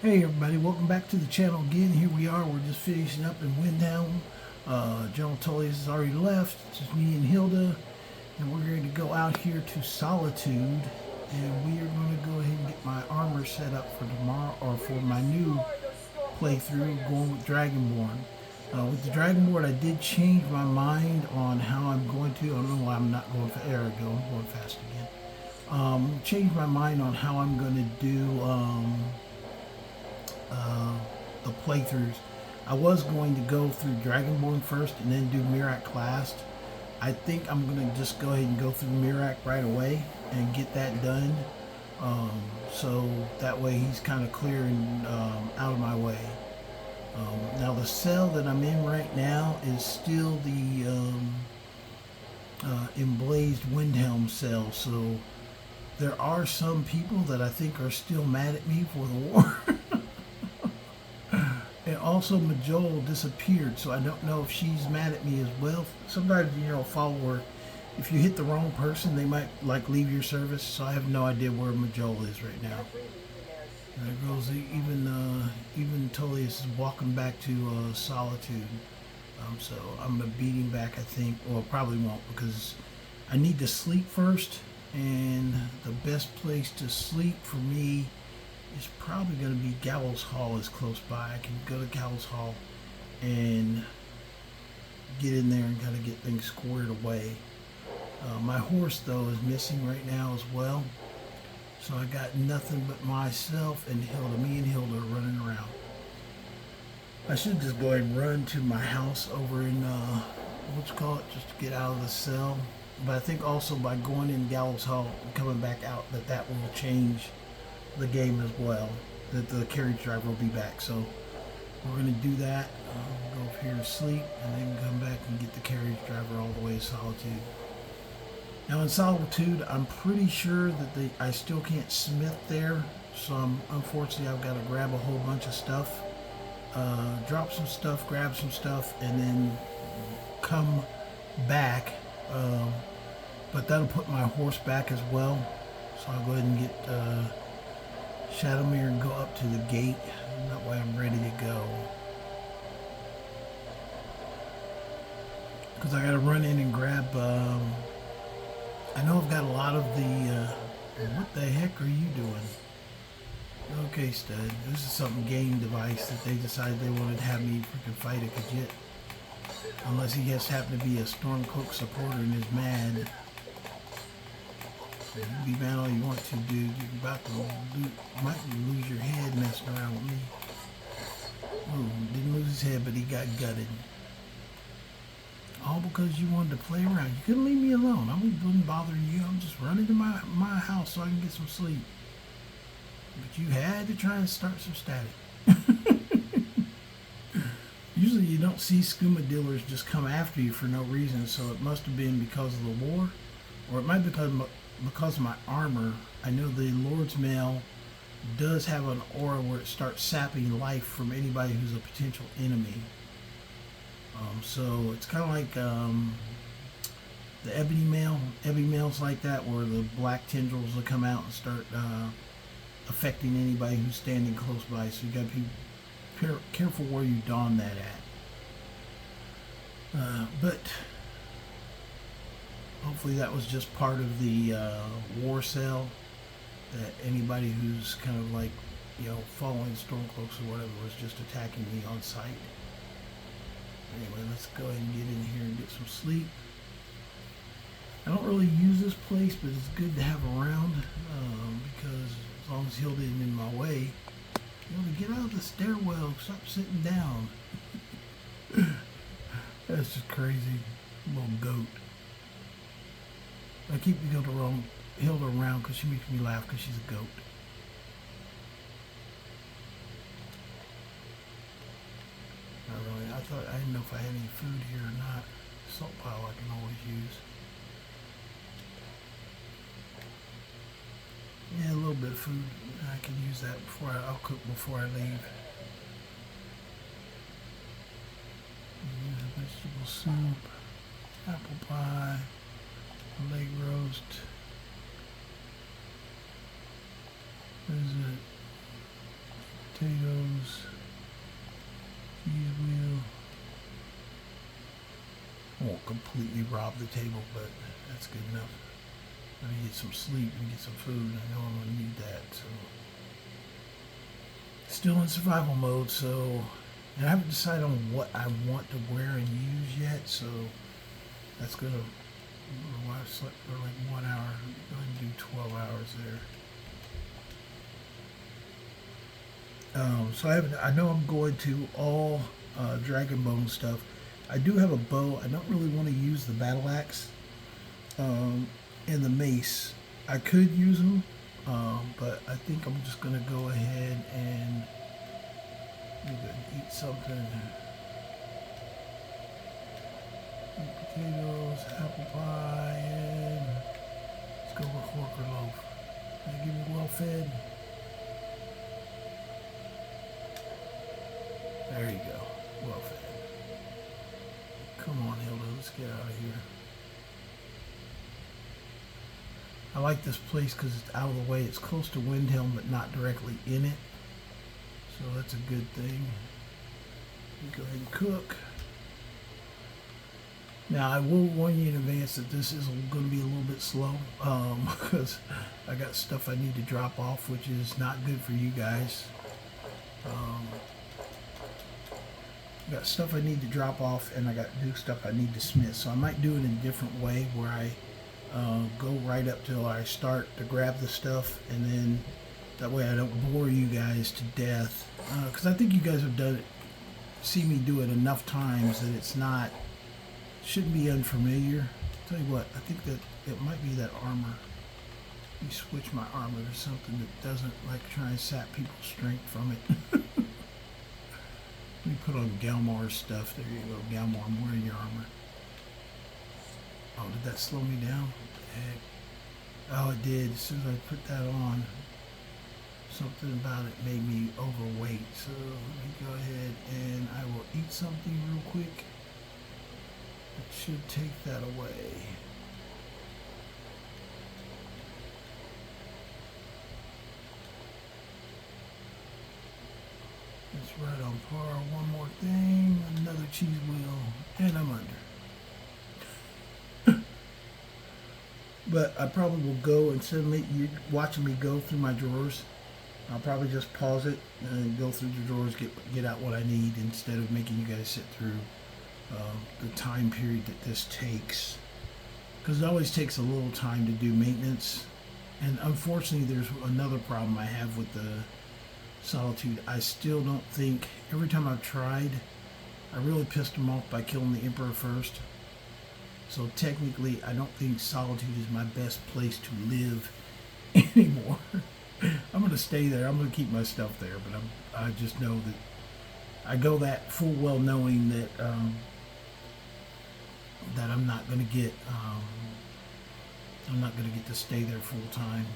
Hey everybody, welcome back to the channel again. Here we are, we're just finishing up in Windhelm. General Tullius has already left, it's just me and Hilda, and we're going to go out here to Solitude, and we are going to go ahead and get my armor set up for tomorrow, or for my new playthrough, going with Dragonborn. With the Dragonborn, I did change my mind on how I'm going to, I don't know why I'm not going, there we go, I'm going fast again. Changed my mind on how I'm going to do, the playthroughs. I was going to go through Dragonborn first and then do Mirak last. I think I'm going to just go ahead and go through Mirak right away and get that done. So that way he's kind of clear and out of my way. Now the cell that I'm in right now is still the emblazed Windhelm cell. So there are some people that I think are still mad at me for the war. And also Majol disappeared, so I don't know if she's mad at me as well. Sometimes, follow her. If you hit the wrong person, they might leave your service. So I have no idea where Majol is right now. And there goes even Tullius is walking back to Solitude. So I'm gonna beat him back, I think. Well, probably won't, because I need to sleep first, and the best place to sleep for me is probably going to be Gallows Hall is close by. I can go to Gallows Hall and get in there and kind of get things squared away. My horse, though, is missing right now as well. So I got nothing but myself and Hilda. Me and Hilda are running around. I should just go ahead and run to my house over in, just to get out of the cell. But I think also by going in Gallows Hall and coming back out, that will change the game as well, that the carriage driver will be back. So we're going to do that. Go over here and sleep, and then come back and get the carriage driver all the way to Solitude. Now in Solitude, I'm pretty sure that I still can't smith there, so unfortunately I've got to grab a whole bunch of stuff, drop some stuff, grab some stuff, and then come back. But that'll put my horse back as well, so I'll go ahead and get Shadowmere and go up to the gate, and that way I'm ready to go. Because I got to run in and grab, I know I've got a lot of the, what the heck are you doing? Okay, stud, this is some game device that they decided they wanted to have me freaking fight a Khajiit. Unless he just happened to be a Stormcloak supporter and is mad. You can be mad all you want to, dude. You're about to might lose your head messing around with me. Ooh, didn't lose his head, but he got gutted. All because you wanted to play around. You couldn't leave me alone. I wasn't bothering you. I'm just running to my house so I can get some sleep. But you had to try and start some static. Usually you don't see skooma dealers just come after you for no reason, so it must have been because of the war, or it might be because of my armor. I know the Lord's Mail does have an aura where it starts sapping life from anybody who's a potential enemy. So it's kind of like the Ebony Mail. Ebony Mail's like that, where the black tendrils will come out and start affecting anybody who's standing close by. So you got to be careful where you don that at. But hopefully that was just part of the war cell, that anybody who's kind of following Stormcloaks or whatever was just attacking me on sight. Anyway, let's go ahead and get in here and get some sleep. I don't really use this place, but it's good to have around, because as long as Hilda isn't in my way, get out of the stairwell, stop sitting down. That's just crazy, little goat. I keep Hilda around because she makes me laugh because she's a goat. I didn't know if I had any food here or not. Salt pile I can always use. Yeah, a little bit of food. I can use that I'll cook before I leave. Use a vegetable soup, apple pie, leg roast. What is it? potatoes, cheese wheel. I won't completely rob the table, but that's good enough. I'm gonna get some sleep and get some food. I know I'm gonna need that. So, still in survival mode. So, and I haven't decided on what I want to wear and use yet. So, that's gonna. I slept for like 1 hour. Go ahead and do 12 hours there. So I know I'm going to all Dragonborn stuff. I do have a bow. I don't really want to use the battle axe and the mace. I could use them, but I think I'm just gonna go ahead and eat something. Eat potatoes, apple pie, and let's go with Hrothgar loaf. Can I get me well fed? There you go, well fed. Come on, Hilda, let's get out of here. I like this place because it's out of the way. It's close to Windhelm, but not directly in it. So that's a good thing. Go ahead and cook. Now, I will warn you in advance that this is going to be a little bit slow because I got stuff I need to drop off, which is not good for you guys. I got stuff I need to drop off, and I got new stuff I need to smith. So I might do it in a different way where I go right up till I start to grab the stuff, and then that way I don't bore you guys to death. Because I think you guys have done it, see me do it enough times that it's not, shouldn't be unfamiliar. Tell you what, I think that it might be that armor. Let me switch my armor to something that doesn't like try and sap people's strength from it. Let me put on Galmar's stuff. There you go, Galmar, I'm wearing your armor. Oh, did that slow me down? What the heck? Oh, it did. As soon as I put that on, something about it made me overweight. So let me go ahead and I will eat something real quick. It should take that away. It's right on par. One more thing. Another cheese wheel. And I'm under. But I probably will go, instead of you watching me go through my drawers, I'll probably just pause it and go through the drawers, get out what I need, instead of making you guys sit through the time period that this takes. Because it always takes a little time to do maintenance. And unfortunately, there's another problem I have with the Solitude. I still don't think, every time I've tried, I really pissed them off by killing the Emperor first. So technically, I don't think Solitude is my best place to live anymore. I'm going to stay there. I'm going to keep my stuff there, but I just know that I go that full well knowing that that I'm not going to get to stay there full time.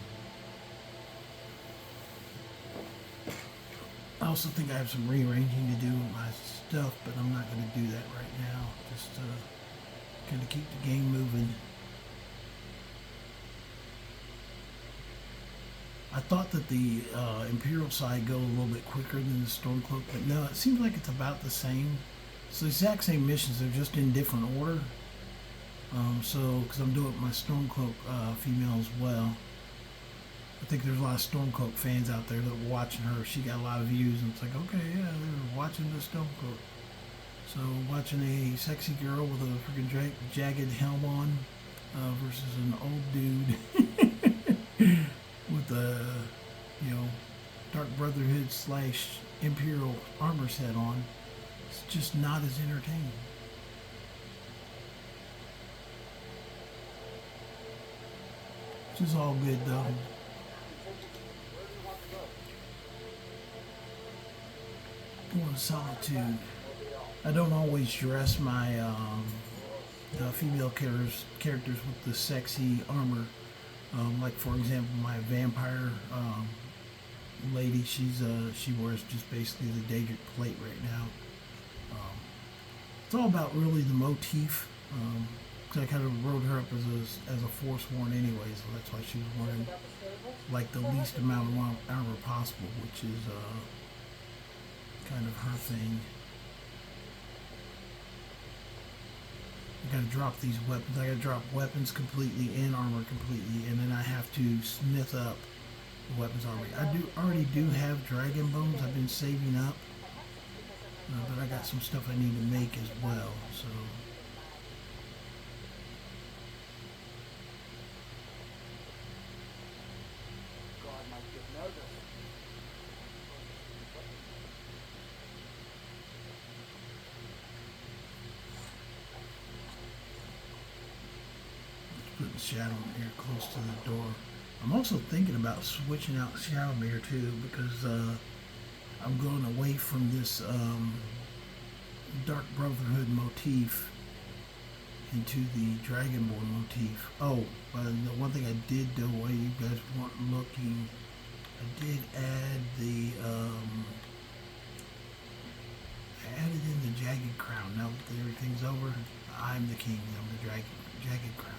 I also think I have some rearranging to do with my stuff, but I'm not going to do that right now. Just kind of keep the game moving. I thought that the Imperial side go a little bit quicker than the Stormcloak, but no, it seems like it's about the same. It's the exact same missions, they're just in different order. So, because I'm doing my Stormcloak female as well. I think there's a lot of Stormcloak fans out there that are watching her. She got a lot of views, and it's like, okay, yeah, they're watching the Stormcloak. So, watching a sexy girl with a freaking jagged helm on versus an old dude with a, Dark Brotherhood / Imperial armor set on. It's just not as entertaining. Which is all good though. Born Solitude. I don't always dress my female characters with the sexy armor. Like for example, my vampire lady, she wears just basically the Daedric plate right now. It's all about really the motif. Cause I kind of wrote her up as a Forsworn anyway, so that's why she was wearing like the least amount of armor possible, which is kind of her thing. I gotta drop these weapons. I gotta drop weapons completely and armor completely, and then I have to smith up the weapons already. I already do have dragon bones. I've been saving up, but I got some stuff I need to make as well. So. Putting Shadowmere close to the door. I'm also thinking about switching out Shadowmere too, because I'm going away from this Dark Brotherhood motif into the Dragonborn motif. Oh, the one thing I did do while you guys weren't looking, I did add the I added in the Jagged Crown. Now that everything's over, I'm the king. I'm the Jagged Crown.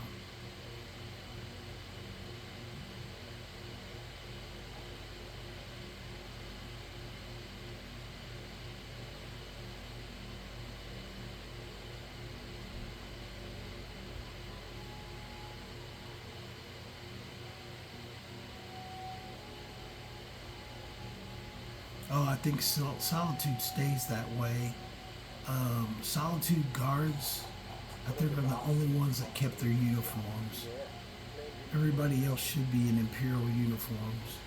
Oh, I think Solitude stays that way. Solitude guards, I think, are the only ones that kept their uniforms. Everybody else should be in Imperial uniforms.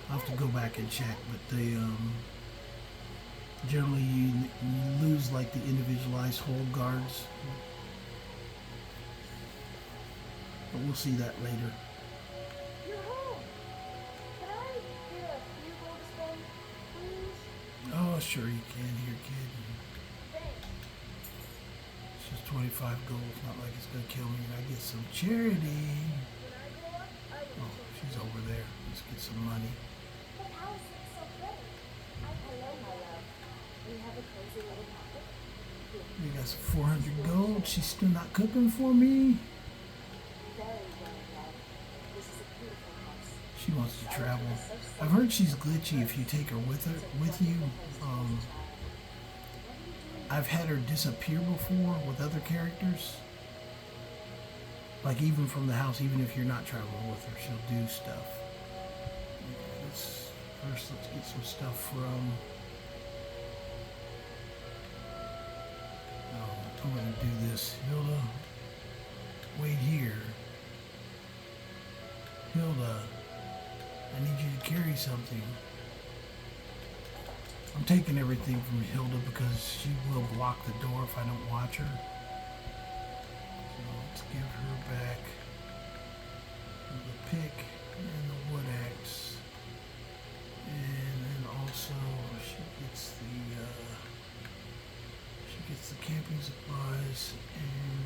I'll have to go back and check, but they, generally you lose like the individualized hold guards. But we'll see that later. You're home. Can I get a few gold to spend, please? Oh, sure you can here, kid. Thanks. It's just 25 gold. It's not like it's going to kill me. And I get some charity. When I grow up, I will Oh, she's over there. Let's get some money. But how is it so pretty? Hello, my love. We have a cozy little pocket. We got some 400 gold. She's still not cooking for me. She wants to travel. I've heard she's glitchy if you take her with you. I've had her disappear before with other characters. Like even from the house, even if you're not traveling with her, she'll do stuff. Let's get some stuff from. Oh, I'm gonna do this. Hilda, wait here. Hilda, I need you to carry something. I'm taking everything from Hilda because she will block the door if I don't watch her. So let's give her back the pick and the wood axe. And then also she gets the camping supplies and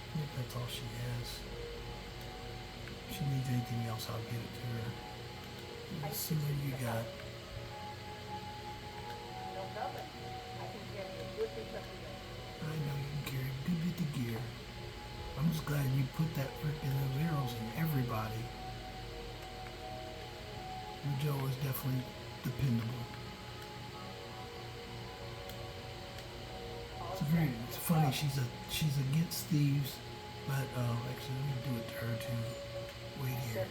I think that's all she has. If she needs anything else, I'll give it to her. Let's see what you got. I know you can carry a good bit of gear. I'm just glad you put that freaking those arrows in everybody. Joe is definitely dependable. It's funny. She's against thieves, but actually let me do it to her too. Wait here,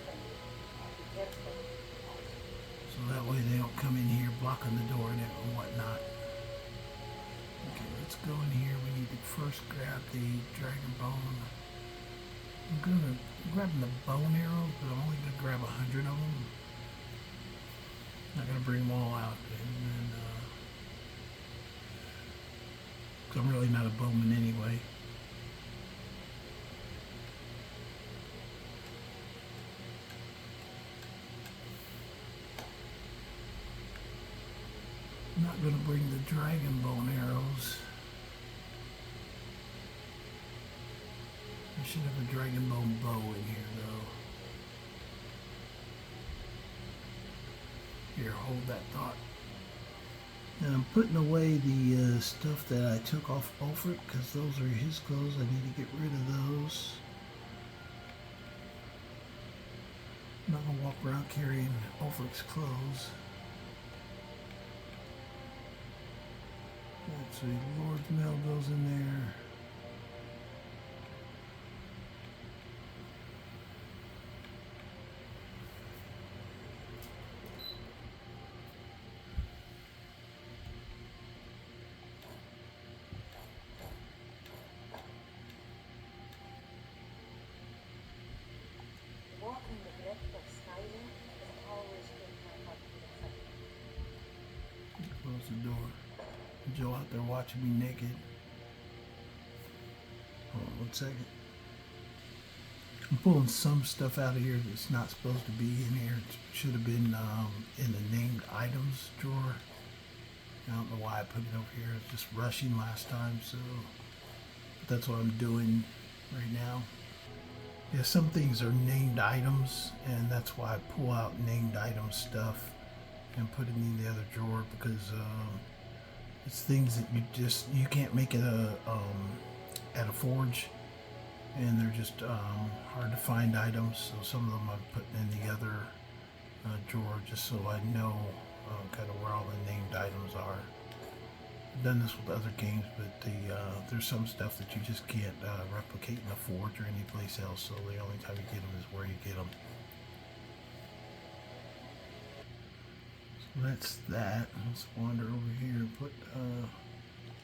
so that way they don't come in here blocking the door and whatnot. Okay, let's go in here. We need to first grab the dragon bone. I'm grabbing the bone arrows, but I'm only gonna grab 100 of them. Not gonna bring them all out, and then. Because I'm really not a bowman anyway. I'm not going to bring the dragon bone arrows. I should have a dragon bone bow in here though. Here, hold that thought. And I'm putting away the stuff that I took off Ulfric because those are his clothes. I need to get rid of those. I'm not gonna walk around carrying Ulfric's clothes. Let's see, Lord's Mail goes in there. Walking the depth of Skyrim has always been my heartbeat excitement. Close the door. Joe out there watching me naked. Hold on 1 second. I'm pulling some stuff out of here that's not supposed to be in here. It should have been in the named items drawer. I don't know why I put it over here. I was just rushing last time, so that's what I'm doing right now. Yeah, some things are named items, and that's why I pull out named item stuff and put it in the other drawer, because it's things that you can't make it at a forge, and they're just hard to find items. So some of them I'm putting in the other drawer just so I know kind of where all the named items are. I've done this with other games, but there's some stuff that you just can't replicate in a forge or any place else. So the only time you get them is where you get them. So that's that. Let's wander over here and put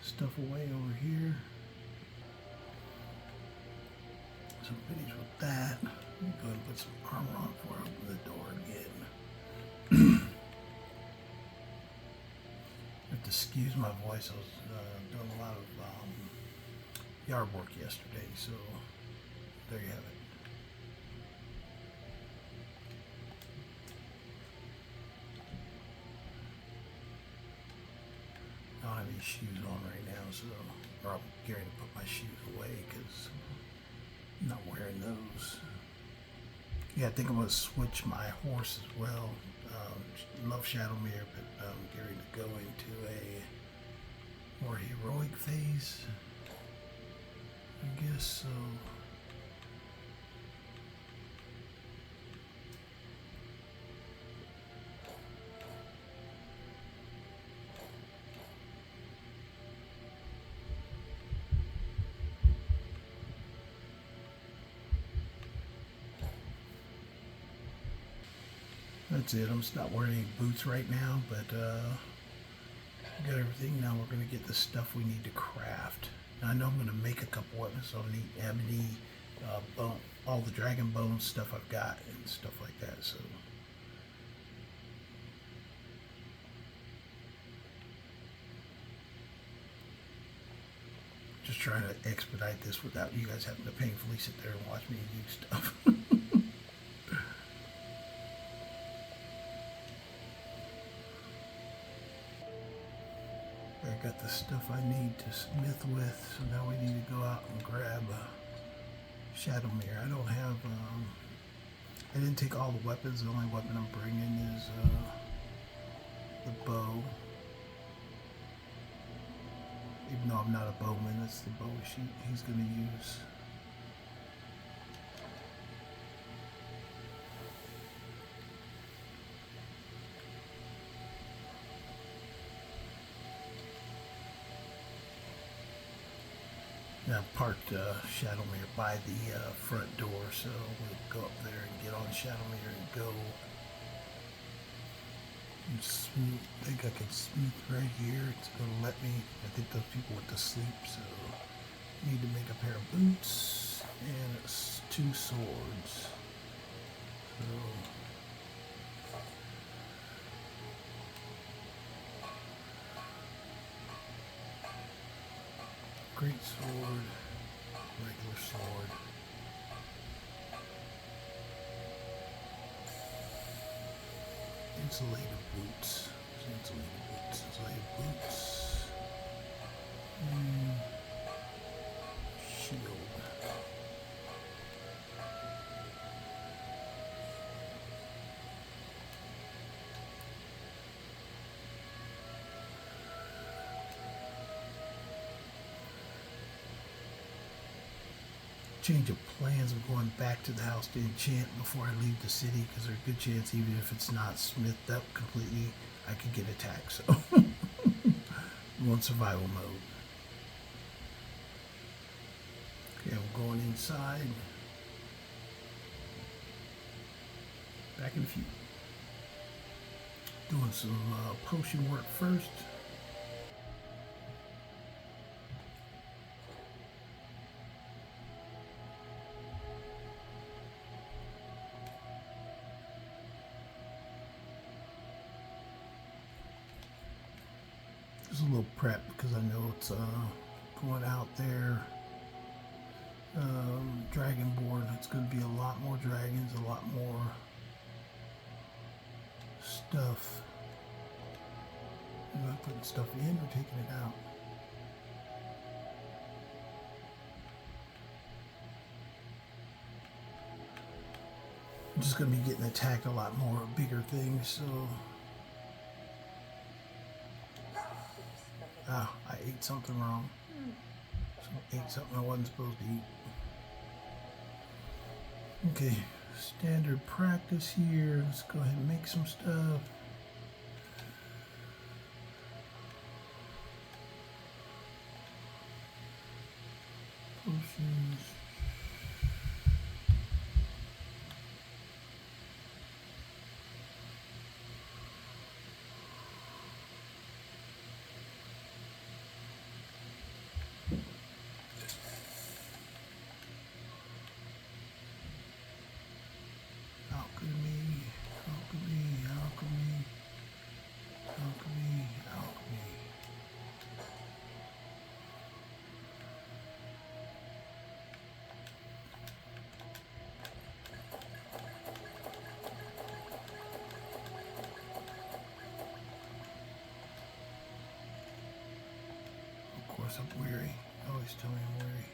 stuff away over here. So finished with that. Let me go ahead and put some armor on before I open the door again. I have to excuse my voice. I was doing a lot of yard work yesterday, so there you have it. I don't have any shoes on right now, so I'm getting to put my shoes away because I'm not wearing those. Yeah, I think I'm going to switch my horse as well. Love Shadowmere, but I'm getting to go into a more heroic phase, I guess so. That's it. I'm just not wearing any boots right now, but we got everything. Now we're going to get the stuff we need to craft. Now, I know I'm going to make a couple weapons, so I'm going to need ebony, bone, all the dragon bone stuff I've got and stuff like that. So just trying to expedite this without you guys having to painfully sit there and watch me do stuff. I got the stuff I need to smith with, so now we need to go out and grab Shadowmere. I don't have, I didn't take all the weapons. The only weapon I'm bringing is the bow. Even though I'm not a bowman, that's the bow he's going to use. Now I've parked Shadowmere by the front door, so we'll go up there and get on Shadowmere and go and smooth. I think I can smooth right here. It's going to let me. I think those people went to sleep, so I need to make a pair of boots and 2 swords. So great sword, regular sword. Insulated boots. Insulated boots. Insulated boots. Shield. change of plans of going back to the house to enchant before I leave the city, because there's a good chance, even if it's not smithed up completely, I could get attacked. So I'm on survival mode. Okay, I'm going inside. Back in a few. Doing some potion work first. Just a little prep because I know it's going out there. Dragonborn, it's going to be a lot more dragons, a lot more stuff. Am I putting stuff in or taking it out? I'm just going to be getting attacked a lot more, bigger things, so... Ah, I ate something wrong. So I ate something I wasn't supposed to eat. Okay, standard practice here. Let's go ahead and make some stuff. Potions. Of course I'm weary. Always tell me I'm weary.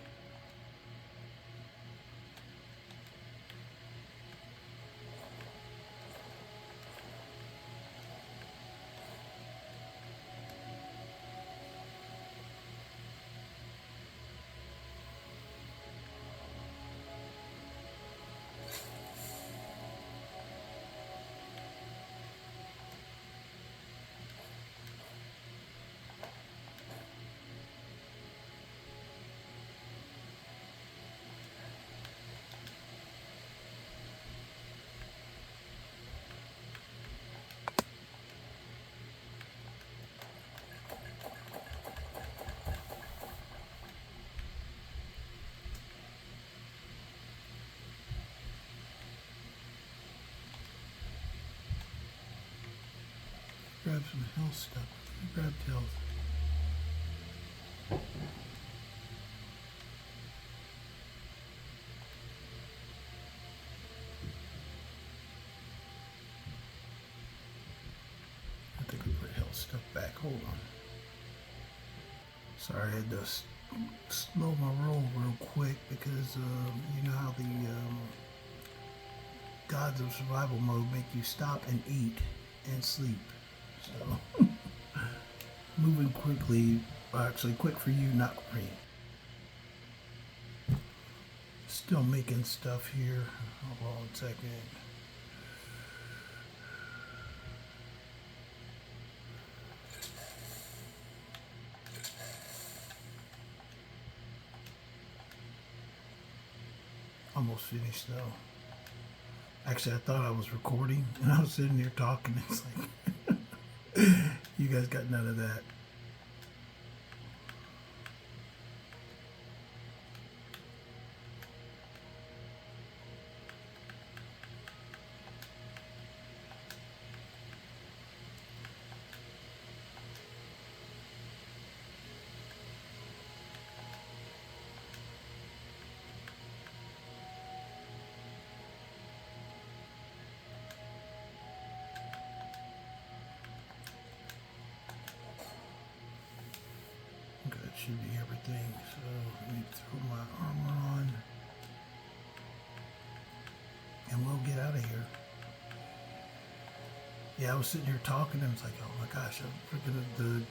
Grab some health stuff. Grab health. I think we put health stuff back. Hold on. Sorry, I had to slow my roll real quick because you know how the gods of survival mode make you stop and eat and sleep. So, moving quickly, actually quick for you, not for me. Still making stuff here. Hold on a second. Almost finished though. Actually, I thought I was recording and I was sitting here talking. It's like, you guys got none of that. That should be everything. So let me throw my armor on. And we'll get out of here. Yeah, I was sitting here talking and it's like, oh my gosh, I'm freaking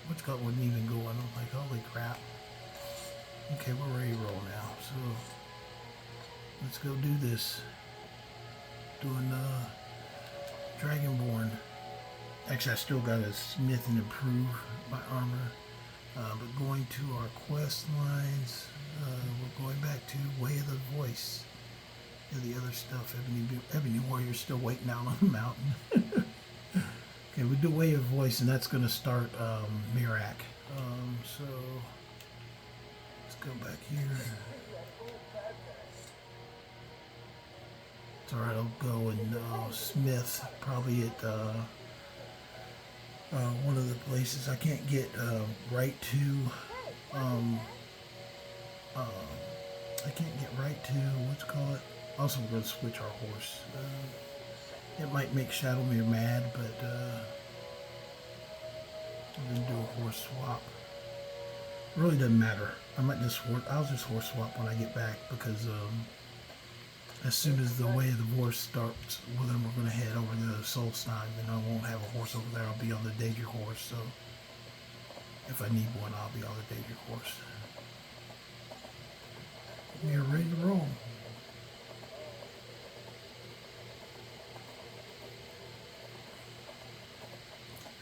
what's called wouldn't even go on. I'm like, holy crap. Okay, we're ready to roll now. So let's go do this. Doing Dragonborn. Actually, I still got to smith and improve my armor. But going to our quest lines, we're going back to Way of the Voice. And the other stuff, Ebony Warrior's still waiting out on the mountain. Okay, we do Way of Voice, and that's going to start Mirak. So let's go back here. It's alright, I'll go and smith probably at one of the places. I can't get right to I can't get right to what's it called. Also, we're going to switch our horse. It might make Shadowmere mad, but we're going to do a horse swap. It really doesn't matter. I'll just horse swap when I get back, because as soon as the Way of the Voice starts, well, then we're going to head over to Solstein, and I won't have a horse over there. I'll be on the Danger horse, so if I need one, I'll be on the Danger horse. We are ready to roll.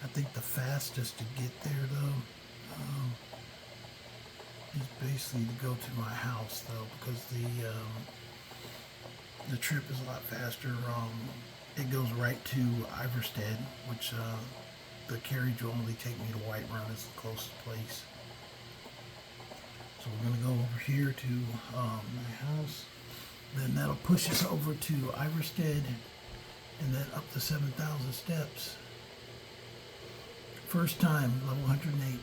I think the fastest to get there, though, is basically to go to my house, though, because the trip is a lot faster. It goes right to Iverstead, which the carriage will only take me to Whiterun as the closest place. So we're going to go over here to my house. Then that'll push us over to Iverstead, and then up to 7,000 steps. First time, level 108.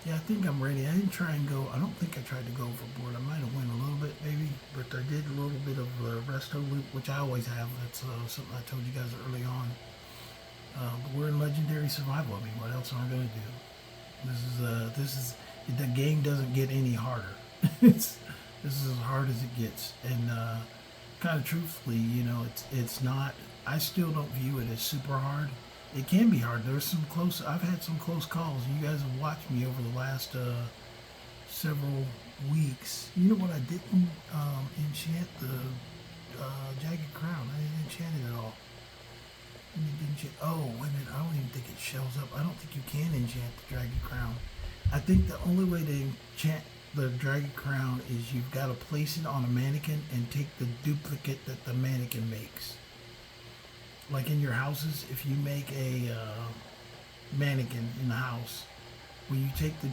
Yeah, I think I'm ready. I didn't try and go, I don't think I tried to go overboard. I might have went a little bit maybe, but I did a little bit of Resto loot, which I always have. That's something I told you guys early on. But we're in Legendary Survival. I mean, what else am I going to do? The game doesn't get any harder. This is as hard as it gets. And kind of truthfully, you know, it's not, I still don't view it as super hard. It can be hard. I've had some close calls. You guys have watched me over the last several weeks. You know what I didn't enchant? The Jagged Crown. I didn't enchant it at all. Oh, wait a minute. I don't even think it shows up. I don't think you can enchant the Jagged Crown. I think the only way to enchant the Jagged Crown is you've got to place it on a mannequin and take the duplicate that the mannequin makes. Like in your houses, if you make a mannequin in the house, when you take the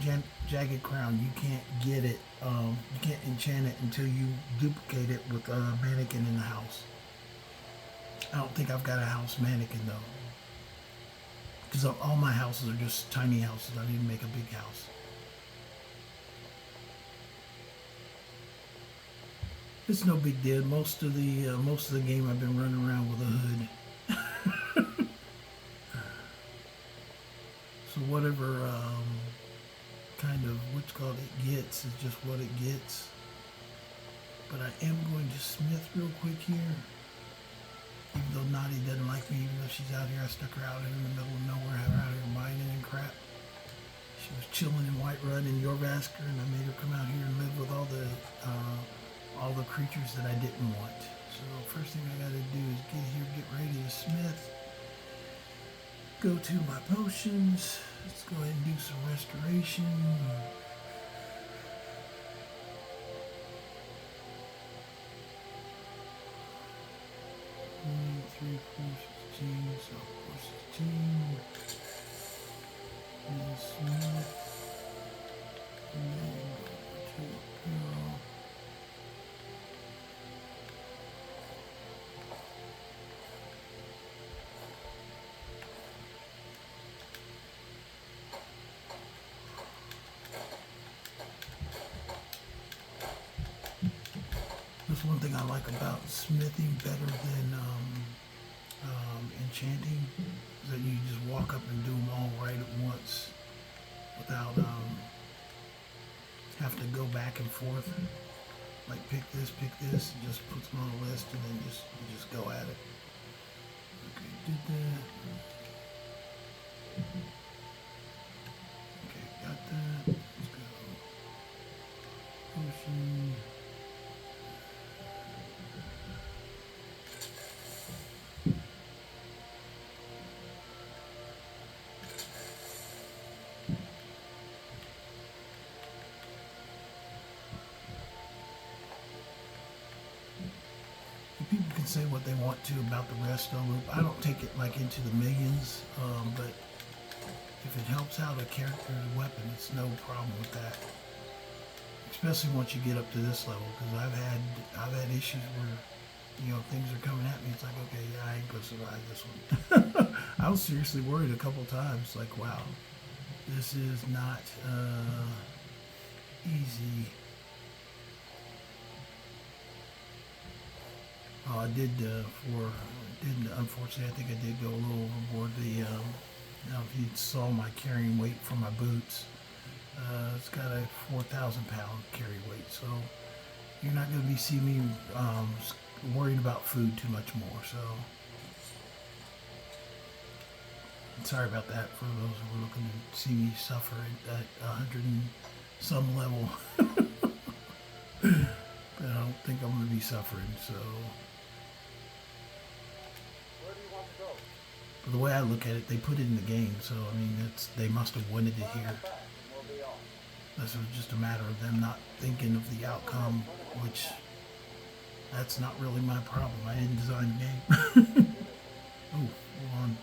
Jagged Crown, you can't get it, you can't enchant it until you duplicate it with a mannequin in the house. I don't think I've got a house mannequin though, because all my houses are just tiny houses. I didn't make a big house. It's no big deal. Most of the game I've been running around with a hood. So whatever kind of what's called it gets is just what it gets. But I am going to smith real quick here. Even though Naughty doesn't like me, even though she's out here, I stuck her out in the middle of nowhere, have her out here mining and crap. She was chilling in Whiterun in Jorvaskr, and I made her come out here and live with all the creatures that I didn't want. So first thing I gotta do is get here, get ready to smith. Go to my potions. Let's go ahead and do some restoration. 3, 4, 16, so 4, 16. And then smith. And then go to Imperial. That's one thing I like about smithing better than enchanting, so you just walk up and do them all right at once without have to go back and forth. Like pick this, and just puts them on a list, and then you just go at it. Okay, did that. Okay, got that. Let's go. Potion. People can say what they want to about the Resto loop. I don't take it like into the millions, but if it helps out a character's weapon, it's no problem with that. Especially once you get up to this level, because I've had issues where, you know, things are coming at me. It's like, okay, yeah, I ain't gonna survive this one. I was seriously worried a couple times. Like, wow, this is not easy. Oh, unfortunately, I think I did go a little overboard. If you saw my carrying weight for my boots, it's got a 4,000 pound carry weight, so you're not going to be seeing me worried about food too much more. So, sorry about that for those who are looking to see me suffer at 100 and some level. But I don't think I'm going to be suffering, so. But the way I look at it, they put it in the game, so I mean, they must have wanted it here. This was just a matter of them not thinking of the outcome, which that's not really my problem. I didn't design the game. Oh, hold on.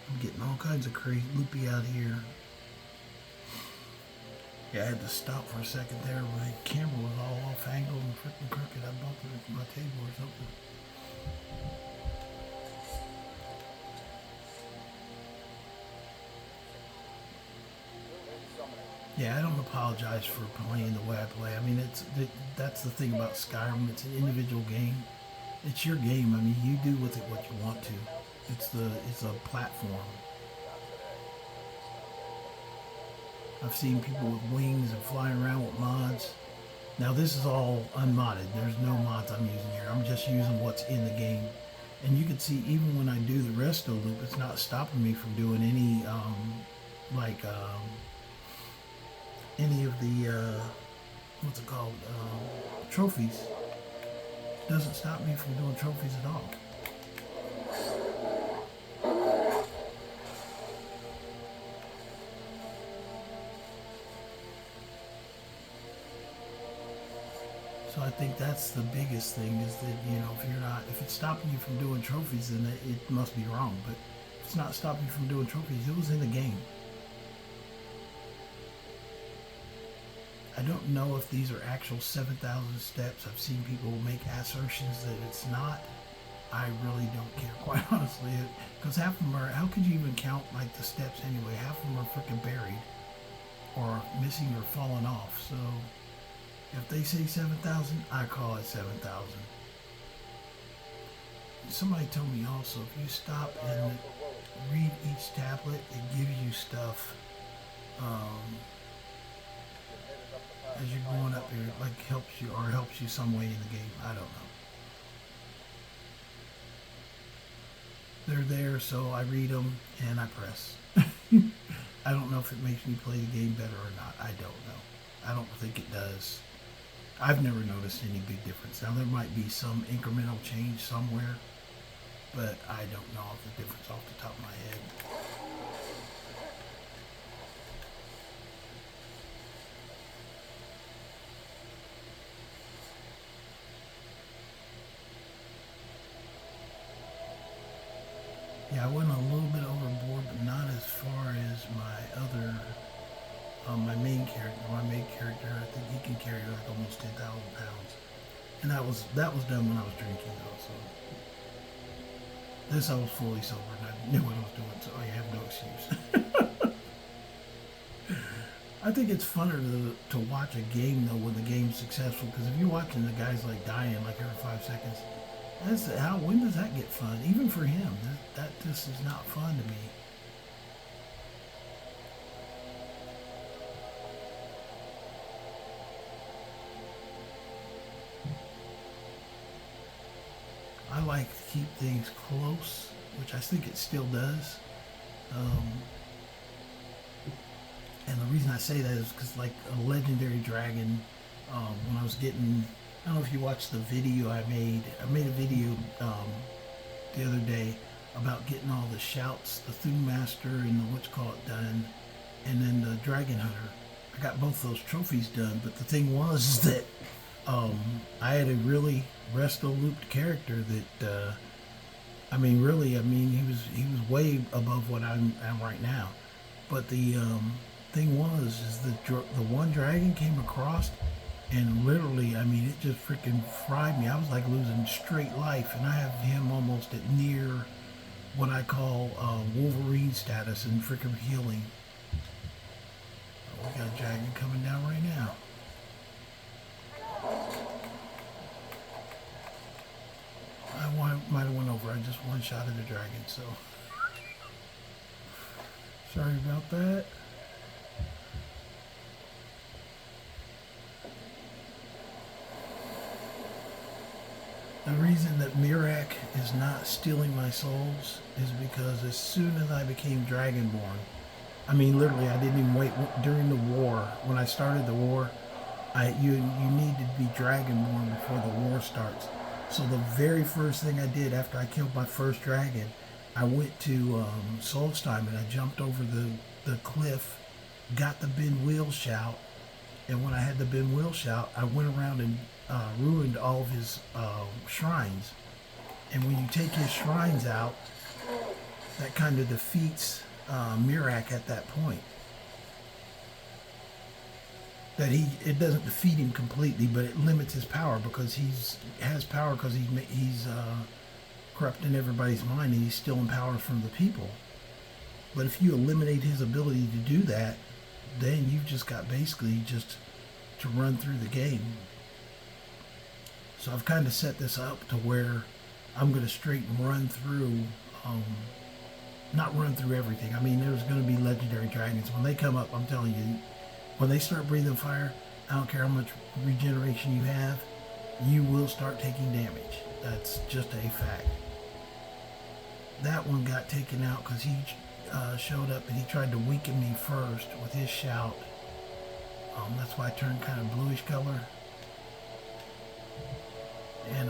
I'm getting all kinds of crazy loopy out here. Yeah, I had to stop for a second there. My camera was all off angle and freaking crooked. I bumped it into my table or something. Yeah, I don't apologize for playing the way I play. I mean, that's the thing about Skyrim. It's an individual game. It's your game. I mean, you do with it what you want to. It's a platform. I've seen people with wings and flying around with mods. Now this is all unmodded. There's no mods I'm using here. I'm just using what's in the game. And you can see even when I do the Resto loop, it's not stopping me from doing any any of the what's it called, trophies. It doesn't stop me from doing trophies at all. So I think that's the biggest thing, is that, you know, if it's stopping you from doing trophies, then it must be wrong. But if it's not stopping you from doing trophies, it was in the game. I don't know if these are actual 7,000 steps. I've seen people make assertions that it's not. I really don't care, quite honestly, because half of them are, how could you even count like the steps anyway? Half of them are freaking buried or missing or falling off. So if they say 7,000, I call it 7,000. Somebody told me also, if you stop and read each tablet, it gives you stuff as you're going up here, like helps you some way in the game. I don't know. They're there, so I read them and I press. I don't know if it makes me play the game better or not. I don't know. I don't think it does. I've never noticed any big difference. Now there might be some incremental change somewhere, but I don't know the difference off the top of my head. Yeah, I went a little bit overboard, but not as far as my other, my main character. My main character, I think he can carry like almost 10,000 pounds. And that was done when I was drinking though, so. This I was fully sober and I knew what I was doing, so I have no excuse. I think it's funner to watch a game though when the game's successful, because if you're watching the guys like dying like every 5 seconds, when does that get fun? Even for him. that just is not fun to me. I like to keep things close, which I think it still does. And the reason I say that is because, like, a legendary dragon, when I was getting, I don't know if you watched the video I made a video the other day about getting all the shouts, the Thune Master and the whatchamacallit done, and then the Dragon Hunter. I got both those trophies done, but the thing was that I had a really Resto looped character that, he was way above what I'm right now. But the thing was, is the one dragon came across, and literally, it just freaking fried me. I was like losing straight life, and I have him almost at near what I call Wolverine status and freaking healing. We got a dragon coming down right now. Might have went over. I just one-shotted the dragon, so sorry about that. The reason that Mirak is not stealing my souls is because as soon as I became Dragonborn, literally, I didn't even wait during the war. When I started the war, you need to be Dragonborn before the war starts. So the very first thing I did after I killed my first dragon, I went to Solstheim and I jumped over the cliff, got the Ben Wheel shout, and when I had the Ben Wheel shout, I went around and ruined all of his shrines. And when you take his shrines out, that kind of defeats Mirak at that point. That it doesn't defeat him completely, but it limits his power because he's corrupting everybody's mind, and he's stealing power from the people. But if you eliminate his ability to do that, then you've just got basically just to run through the game. So I've kind of set this up to where I'm going to straight run through, not run through everything. There's going to be legendary dragons. When they come up, I'm telling you, when they start breathing fire, I don't care how much regeneration you have, you will start taking damage. That's just a fact. That one got taken out because he showed up and he tried to weaken me first with his shout. That's why I turned kind of bluish color. And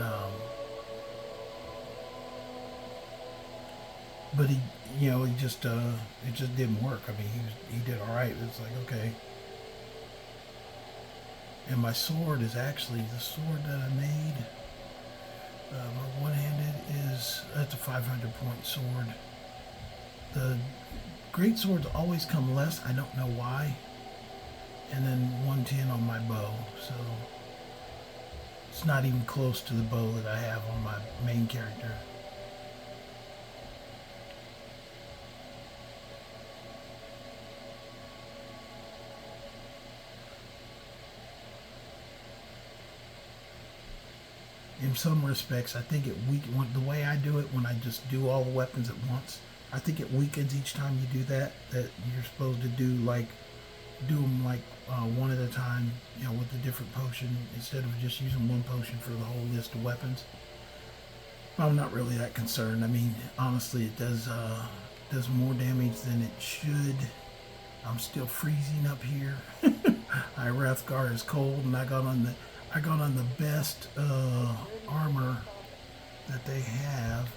but he just it just didn't work. He did all right. It's like, okay. And my sword is actually the sword that I made. My one-handed that's a 500 point sword. The great swords always come less. I don't know why. And then 110 on my bow. So it's not even close to the bow that I have on my main character. In some respects, I think the way I do it, when I just do all the weapons at once, I think it weakens each time you do that you're supposed to do them one at a time, with a different potion, instead of just using one potion for the whole list of weapons. I'm not really that concerned. Honestly, it does more damage than it should. I'm still freezing up here. Hrothgar is cold, and I got on the best armor that they have.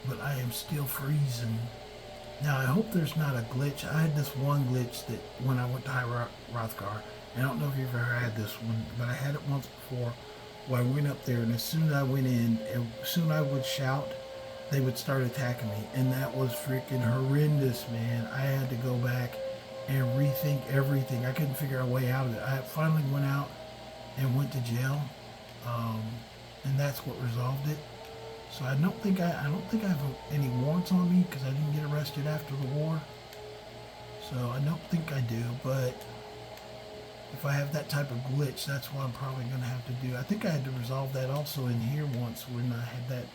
But I am still freezing. Now, I hope there's not a glitch. I had this one glitch that when I went to Hrothgar, I don't know if you've ever had this one, but I had it once before, where I went up there, and as soon as I went in, as soon as I would shout, they would start attacking me, and that was freaking horrendous, man. I had to go back and rethink everything. I couldn't figure a way out of it. I finally went out and went to jail, and that's what resolved it. So I don't think I have any warrants on me because I didn't get arrested after the war. So I don't think I do, but if I have that type of glitch, that's what I'm probably going to have to do. I think I had to resolve that also in here once when I had that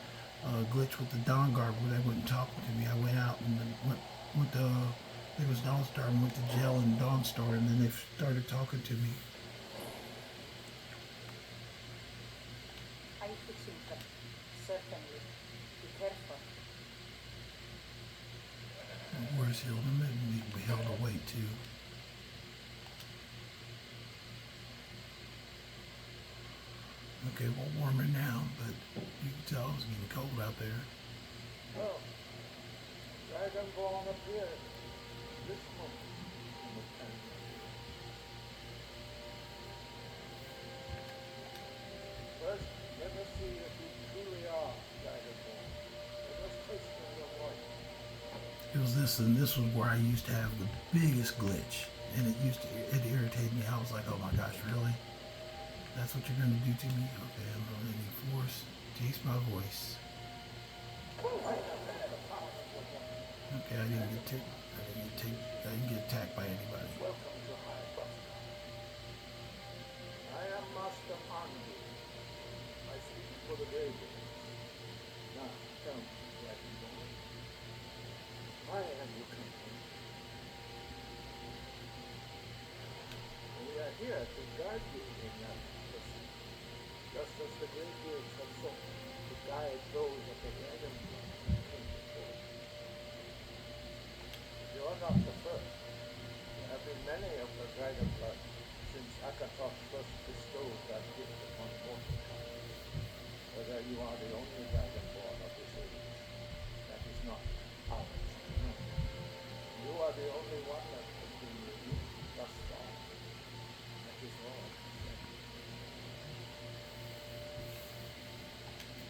glitch with the Dawn Guard where they wouldn't talk to me. I went out and then went to, I think it was Dawnstar, and went to jail in Dawnstar, and then they started talking to me. Are you fixing them? Certainly. Be careful. Where's Hilda? Maybe we held away too. Okay, well, warmer now, but you can tell it's getting cold out there. Oh, Dragonborn appeared this moment in the tent. First, let us see if you truly are Dragonborn. Let us taste of your voice. It was this, and this was where I used to have the biggest glitch, and it irritated me. I was like, oh my gosh, really? That's what you're going to do to me? Okay, I'm going to need force. Taste my voice. Okay, I didn't get attacked by anybody. Welcome to High Buster. I am Master Andy. I speak for the Ravens. Now, tell me, Dragonborn, why have you come here? We are here to guide you in that pursuit, just as the Greybeards have sought to guide those of the Dragonborn who came before. You are not the first. There have been many of the Dragonblood since Akatosh first bestowed that gift upon mortal. Whether you are the only Dragonborn of this age, that is not ours to know. You are the only one that has been redeemed thus far. That is all.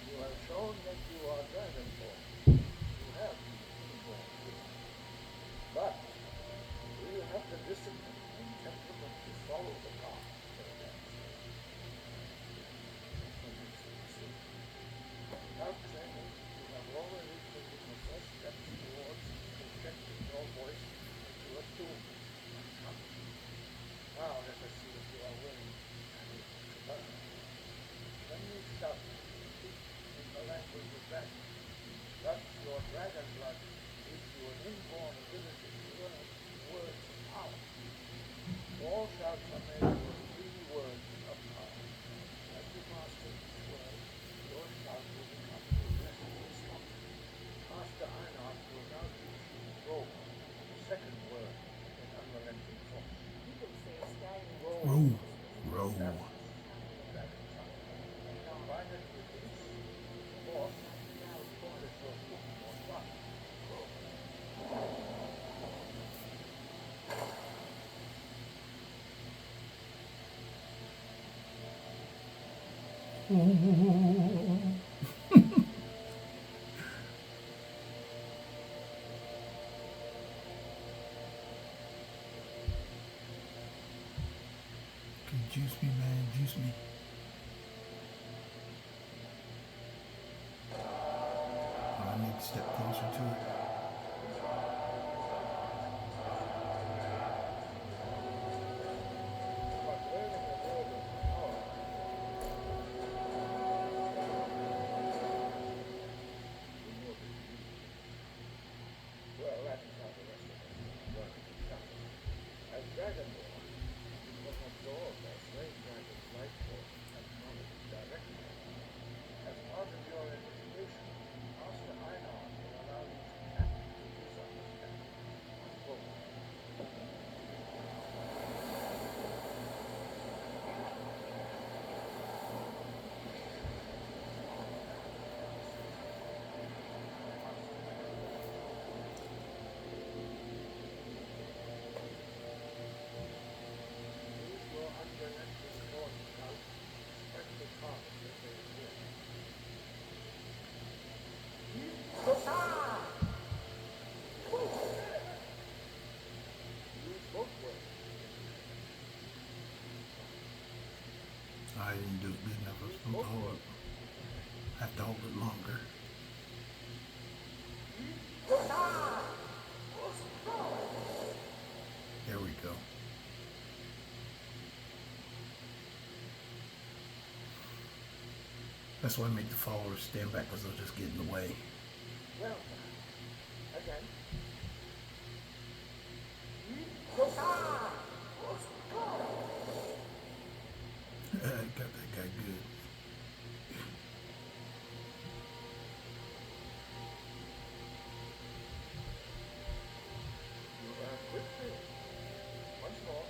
You have shown that you are Dragonborn. You have been inborn wisdom. But do you have the discipline and temperament to follow the path to the next? Without training, you have already taken the first steps towards projecting your voice into a tune. Now let us see if you are willing and able to learn. When you shout, speak in the language of dragons. Thus your dragon blood gives you an inborn ability to learn words of power. All shouts are made with 3 words of power. As you master these words, your shout will become progressively stronger. Master Einar will now teach you roll, the second word in unrelenting force. People say Skyrim is Row, row. That's dragon tongue. Combine it with this force, now force it your foot more strong. Okay, juice me, man, juice me. Oh, I need to step closer to it. But learning a word of power. Well, that is how the rest of us learn to shout. As Dragonborn, you can absorb a slave dragon's life force and knowledge directly. As part of your initiation, Master Einar will allow you to tap into his understanding on both. Use your unrelenting force now to respect the target that they will. Use both words. I didn't do it good enough. I was supposed to hold it. I have to hold it longer. There we go. That's why I make the followers stand back, because they'll just get in the way. Well, again. Hrothgar! Got that guy good. You are with me. Once more.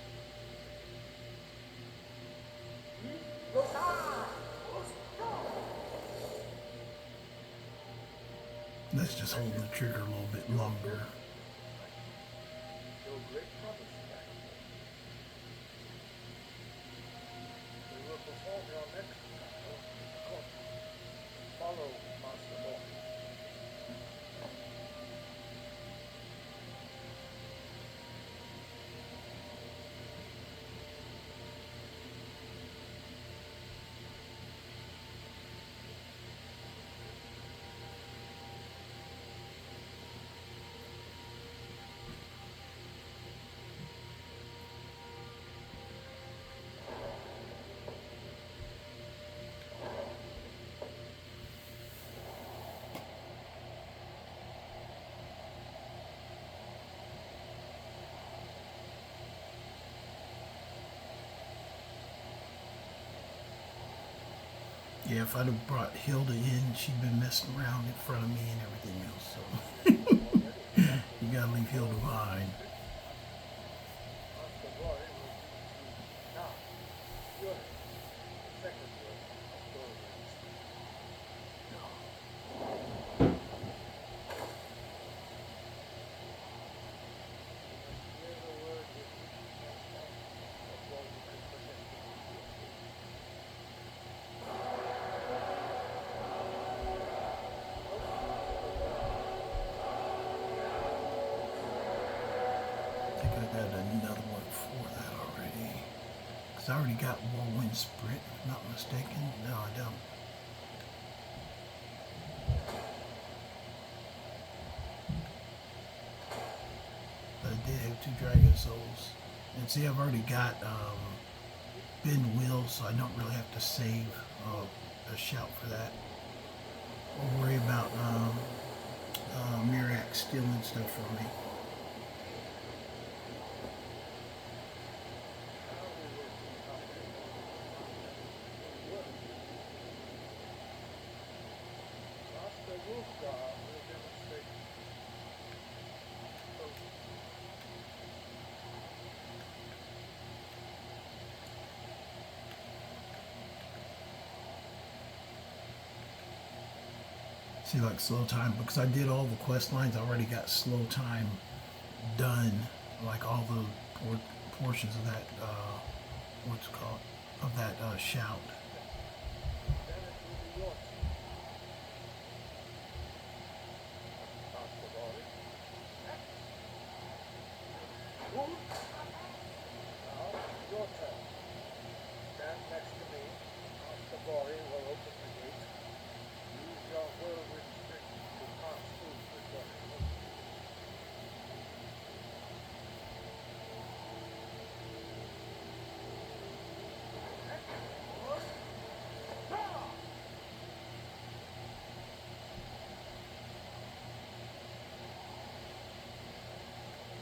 Hrothgar! Let's just hold the trigger a little bit longer. Show great promise, Dragonborn. We will perform your next course. Follow Master Boy. Yeah, if I'd have brought Hilda in, she'd been messing around in front of me and everything else. So you gotta leave Hilda behind. Master Boy will teach you now. Good. The second word of tolerance. Hear the word with each next time before you can protect the people. I think I got another one for that already. Because I already got Whirlwind Sprint, if I'm not mistaken. No, I don't. But I did have 2 Dragon Souls. And see, I've already got Bend Will, so I don't really have to save a shout for that. Or worry about Mirax stealing stuff from me. Master Hrothgar will demonstrate. See, like slow time, because I did all the quest lines, I already got slow time done, like all the portions of that, what's it called, of that shout. Then it will be yours. Master Boy. Now, your turn. Stand next to me. Master Boy will open the gate. Use your whirlwind sprint to pass through the door.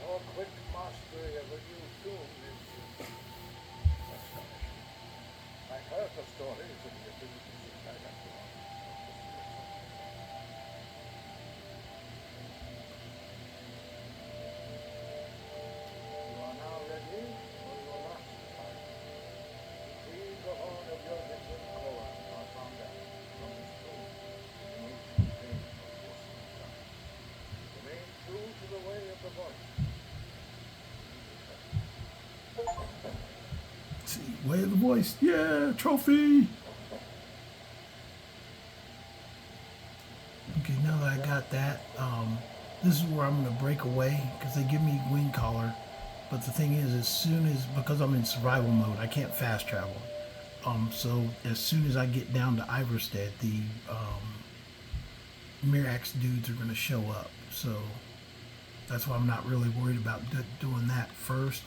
Your quick mastery of a new tool is astonishing. I've heard the stories of the abilities of Dragonborn. You are now ready for your last fight. Retrieve the horn of your victim, Korra, our founder, from his tomb in the ancient vein of Hrothgar. Remain true to the way of the voice. See, way of the voice, yeah, trophy! Okay, now that I got that, this is where I'm going to break away, because they give me wing collar, but the thing is, because I'm in survival mode, I can't fast travel. So as soon as I get down to Iverstead, the Mirax dudes are going to show up, so that's why I'm not really worried about doing that first.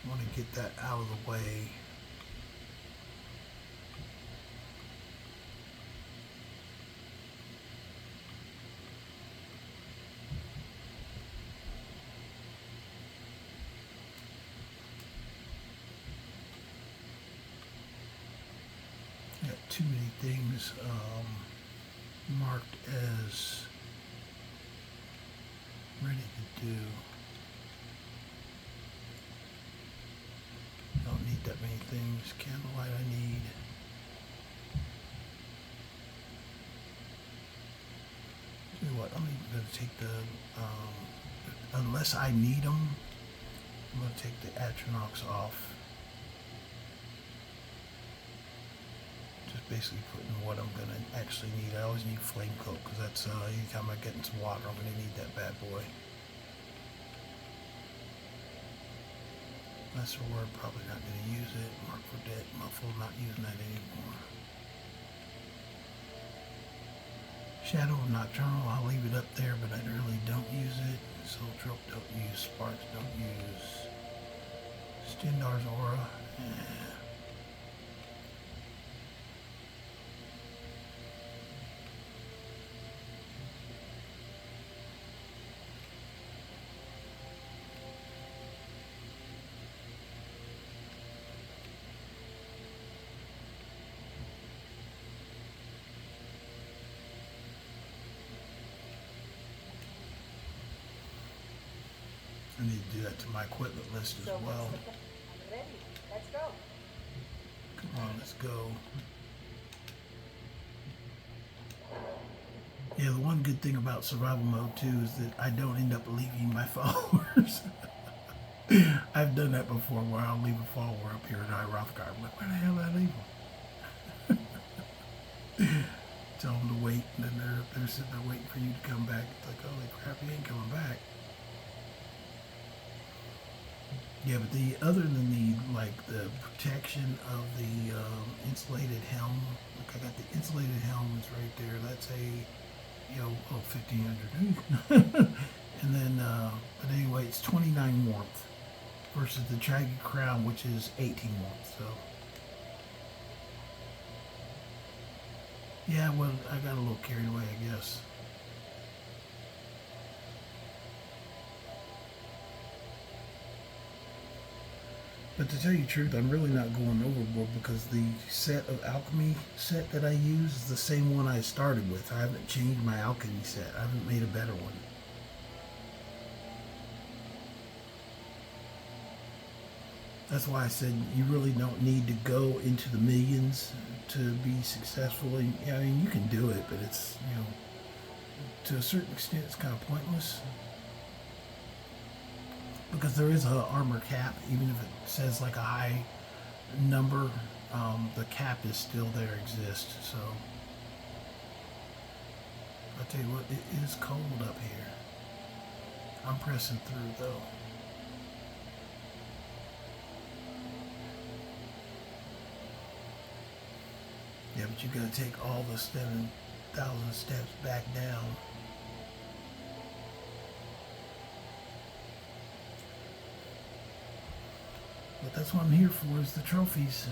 I want to get that out of the way. Got too many things marked as ready to do. Don't need that many things. Candlelight I need. Tell you what, I'm even going to take the, unless I need them, I'm going to take the Atronachs off. Just basically putting what I'm going to actually need. I always need Flame Cloak because that's, anytime I get in some water, I'm going to need that bad boy. Lesser Word, probably not going to use it. Mark for Dead, Muffle, not using that anymore. Shadow of Nocturnal, I'll leave it up there, but I really don't use it. Soul Trope, don't use. Sparks, don't use. Stendar's Aura, I need to do that to my equipment list as So well. what's the plan? I'm ready. Let's go. Come on, let's go. Yeah, the one good thing about survival mode too is that I don't end up leaving my followers. I've done that before where I'll leave a follower up here in Hrothgar. I'm like, where the hell did I leave them? Tell them to wait, and then they're sitting there waiting for you to come back. It's like, holy crap, you ain't coming back. Yeah, but other than the protection of the insulated helm, like I got the insulated helm is right there. That's a, 1500. And then, but anyway, it's 29 warmth versus the Jagged Crown, which is 18 warmth. So, yeah, well, I got a little carried away, I guess. But to tell you the truth, I'm really not going overboard because the set of alchemy set that I use is the same one I started with. I haven't changed my alchemy set. I haven't made a better one. That's why I said you really don't need to go into the millions to be successful. And, I mean, you can do it, but it's, to a certain extent, it's kind of pointless. Because there is a armor cap, even if it says like a high number, the cap is still there, exists. So I'll tell you what, it is cold up here. I'm pressing through though. Yeah, but you gotta take all the 7,000 steps back down. But that's what I'm here for, is the trophies.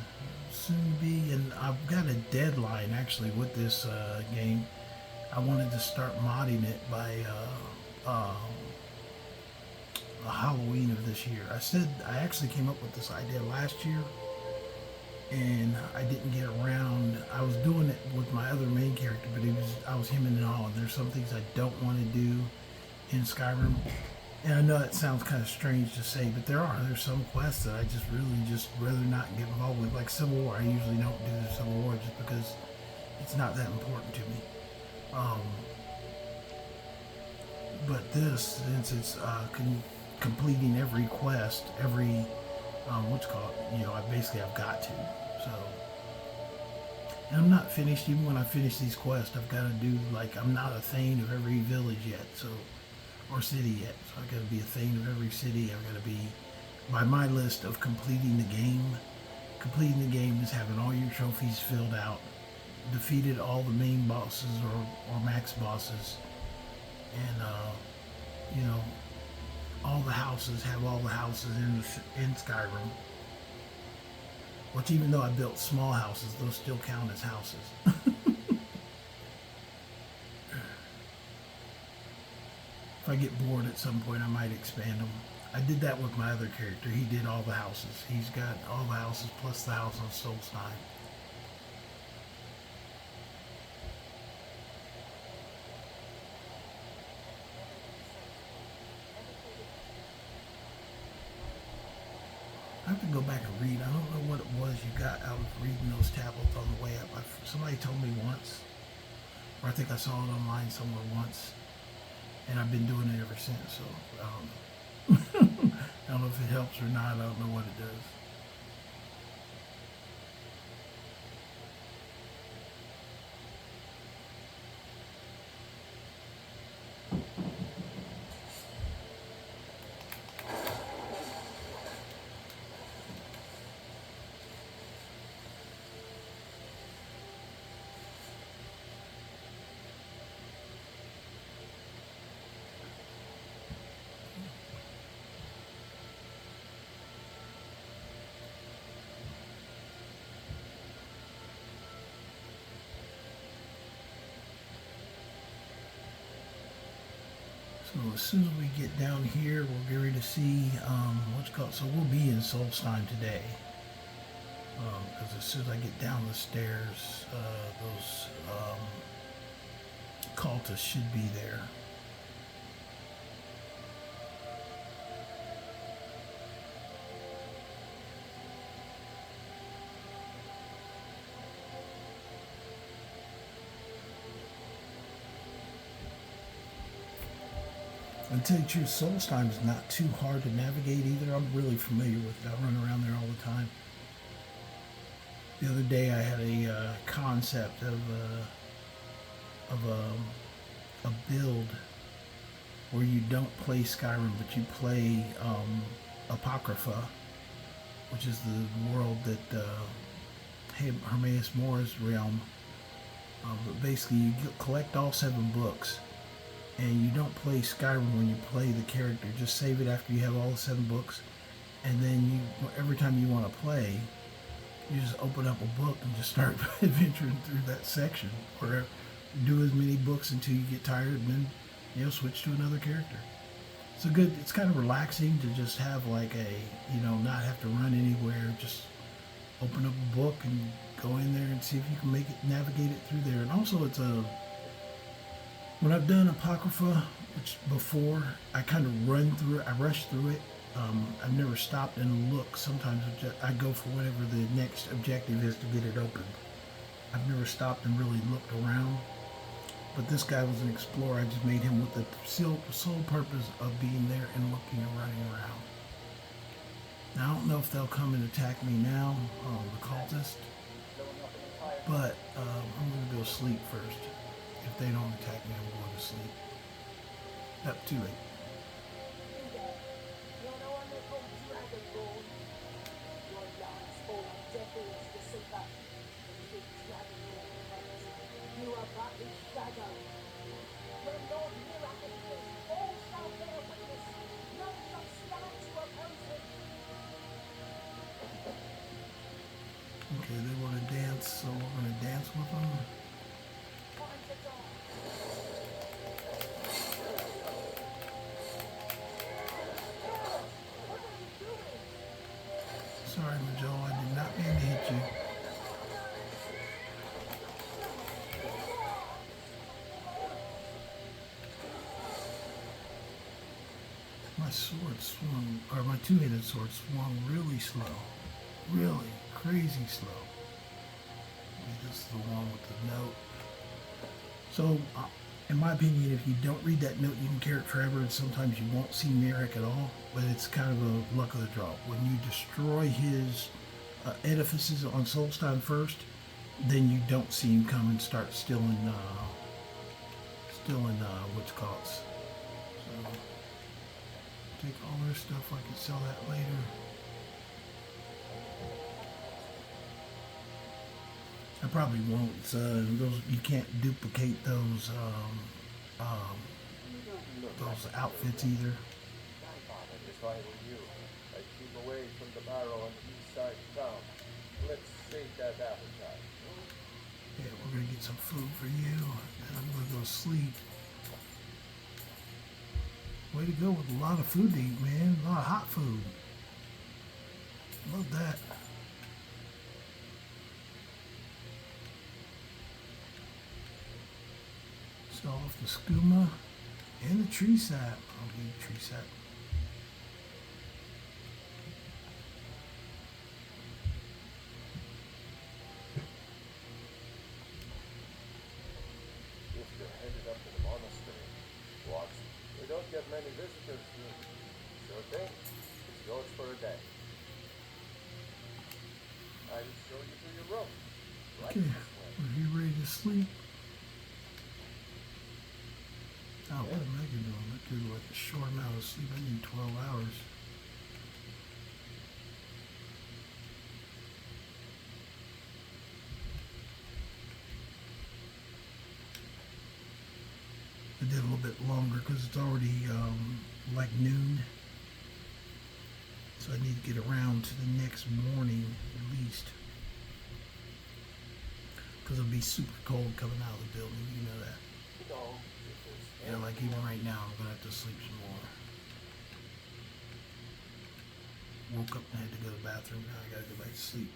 Soon to be, and I've got a deadline actually with this game. I wanted to start modding it by Halloween of this year. I actually came up with this idea last year, and I didn't get around. I was doing it with my other main character, but I was hemming and hawing. There's some things I don't want to do in Skyrim. And I know it sounds kind of strange to say, but there's some quests that I just really rather not get involved with. Like Civil War, I usually don't do the Civil War just because it's not that important to me. But this, since it's completing every quest, every I've got to. So, and I'm not finished. Even when I finish these quests, I've got to do I'm not a Thane of every village yet. So. Or city yet, so I gotta be a Thane of every city. I've gotta be, by my list of completing the game. Completing the game is having all your trophies filled out, defeated all the main bosses or max bosses, and all the houses, have all the houses in Skyrim. Which, even though I built small houses, those still count as houses. If I get bored at some point, I might expand them. I did that with my other character. He did all the houses. He's got all the houses plus the house on Solstheim. go back and read. I don't know what it was you got out of reading those tablets on the way up. Somebody told me once, or I think I saw it online somewhere once, and I've been doing it ever since. So I don't know. I don't know if it helps or not. I don't know what it does. So as soon as we get down here, we'll get ready to see what's called. So we'll be in Solstheim today. Because as soon as I get down the stairs, those cultists should be there. And to tell you the truth, Solstheim is not too hard to navigate either. I'm really familiar with it. I run around there all the time. The other day I had a concept of a build where you don't play Skyrim, but you play Apocrypha, which is the world that Hermaeus Mora's realm. But basically you collect all 7 books. And you don't play Skyrim when you play the character. Just save it after you have all the 7 books, and then every time you want to play, you just open up a book and just start adventuring through that section, or do as many books until you get tired, and then switch to another character. It's good. It's kind of relaxing to just have like not have to run anywhere. Just open up a book and go in there and see if you can navigate it through there. And also, it's when I've done Apocrypha, which before, I kind of run through it, I rush through it. I've never stopped and looked. Sometimes I go for whatever the next objective is to get it open. I've never stopped and really looked around. But this guy was an explorer. I just made him with the sole purpose of being there and looking and running around. Now, I don't know if they'll come and attack me now, the cultists. But I'm going to go sleep first. If they don't attack me, I'm going to sleep. Up too late. You're the one that called Dragonborn. Your last form of death is the silver. The Dragonborn Prep. You are but the shadow. When Lord Miracle appears, all shall bear witness. None shall stand to oppose him. Okay, they want to dance, so we're going to dance with them. Sorry, Majol, I did not mean to hit you. My sword swung, or my two-handed sword swung really slow. Really crazy slow. Maybe this is the one with the note. So, in my opinion, if you don't read that note, you can carry it forever, and sometimes you won't see Merrick at all, but it's kind of a luck of the draw. When you destroy his edifices on Solstheim first, then you don't see him come and start stealing what's it called. So, take all their stuff, I can sell that later. I probably won't. Those you can't duplicate those outfits either. If I were you, I'd keep away from the barrow on the east side of town. Let's save that appetite. Yeah, we're gonna get some food for you, and I'm gonna go to sleep. Way to go with a lot of food to eat, man. A lot of hot food. Love that. Sell off the skooma and the tree sap. I'll need tree sap. have many visitors soon. Sure thing. It's yours for a day. I will show you to your room. Right Okay, this way. are you ready to sleep? Oh, what am I doing? I do like a short amount of sleep. I need 12 hours. I did a little bit longer because it's already like noon. So I need to get around to the next morning at least. Because it'll be super cold coming out of the building, you know that. No. Yeah, like even right now, I'm gonna have to sleep some more. Woke up and had to go to the bathroom. Now I gotta go back to sleep.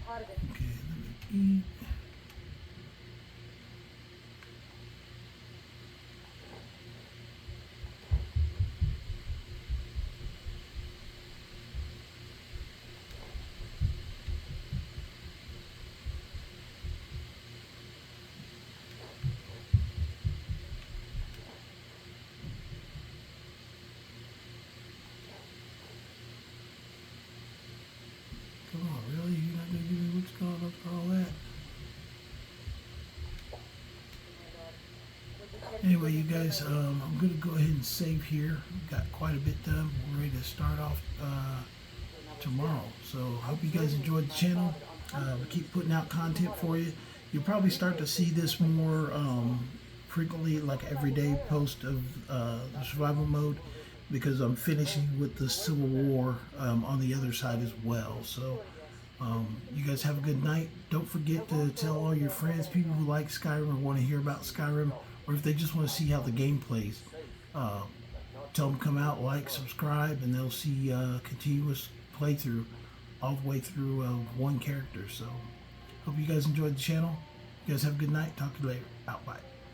Part of it. Okay, let me eat. Come on, really? You're not gonna give me what's going on for all that? Anyway, you guys, I'm gonna go ahead and save here. Got quite a bit done. We're ready to start off tomorrow. So hope you guys enjoyed the channel. We keep putting out content for you. You'll probably start to see this more frequently, like every day post of the survival mode, because I'm finishing with the Civil War on the other side as well. So you guys have a good night. Don't forget to tell all your friends, people who like Skyrim or want to hear about Skyrim, or if they just want to see how the game plays. Tell them come out, like, subscribe, and they'll see continuous playthrough all the way through one character. So hope you guys enjoyed the channel. You guys have a good night. Talk to you later. Out. Bye.